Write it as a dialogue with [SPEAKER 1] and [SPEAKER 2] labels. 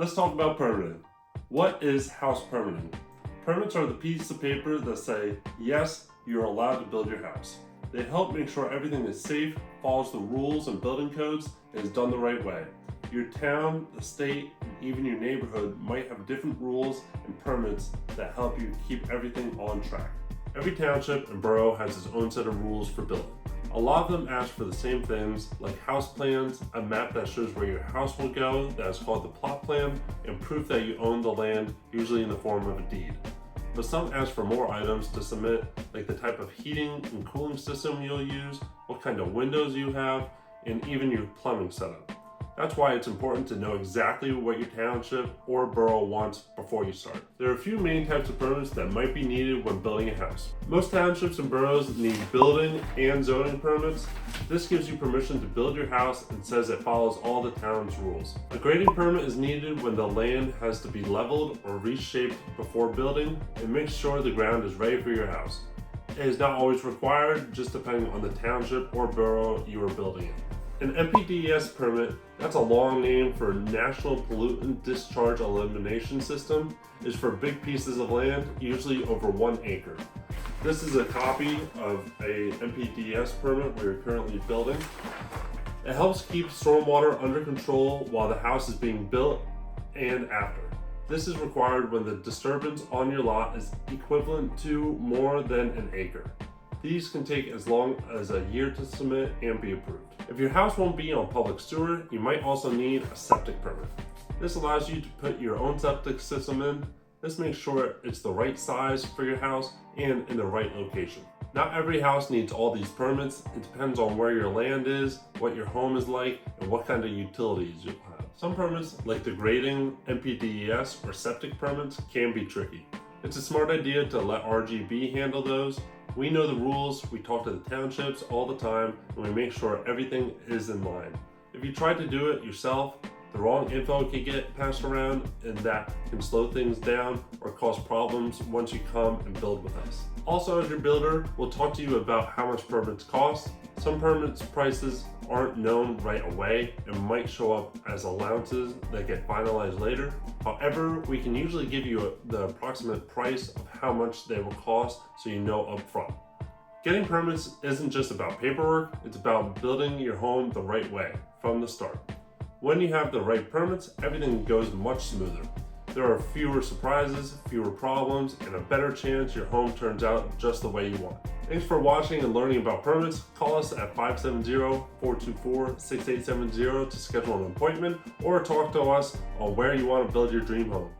[SPEAKER 1] Let's talk about permitting. What is house permitting? Permits are the piece of paper that say, yes, you're allowed to build your house. They help make sure everything is safe, follows the rules and building codes, and is done the right way. Your town, the state, and even your neighborhood might have different rules and permits that help you keep everything on track. Every township and borough has its own set of rules for building. A lot of them ask for the same things, like house plans, a map that shows where your house will go, that is called the plot plan, and proof that you own the land, usually in the form of a deed. But some ask for more items to submit, like the type of heating and cooling system you'll use, what kind of windows you have, and even your plumbing setup. That's why it's important to know exactly what your township or borough wants before you start. There are a few main types of permits that might be needed when building a house. Most townships and boroughs need building and zoning permits. This gives you permission to build your house and says it follows all the town's rules. A grading permit is needed when the land has to be leveled or reshaped before building and makes sure the ground is ready for your house. It is not always required, just depending on the township or borough you are building in. An NPDES permit, that's a long name for National Pollutant Discharge Elimination System, is for big pieces of land, usually over 1 acre. This is a copy of a NPDES permit we are currently building. It helps keep stormwater under control while the house is being built and after. This is required when the disturbance on your lot is equivalent to more than 1 acre. These can take as long as a year to submit and be approved. If your house won't be on public sewer, you might also need a septic permit. This allows you to put your own septic system in. This makes sure it's the right size for your house and in the right location. Not every house needs all these permits. It depends on where your land is, what your home is like, and what kind of utilities you'll have. Some permits, like the grading, NPDES, or septic permits, can be tricky. It's a smart idea to let RGB handle those. We know the rules, we talk to the townships all the time, and we make sure everything is in line. If you try to do it yourself, the wrong info can get passed around, and that can slow things down or cause problems once you come and build with us. Also, as your builder, we'll talk to you about how much permits cost. Some permits prices aren't known right away and might show up as allowances that get finalized later. However, we can usually give you the approximate price of how much they will cost so you know up front. Getting permits isn't just about paperwork, it's about building your home the right way from the start. When you have the right permits, everything goes much smoother. There are fewer surprises, fewer problems, and a better chance your home turns out just the way you want. Thanks for watching and learning about permits. Call us at 570-424-6870 to schedule an appointment or talk to us on where you want to build your dream home.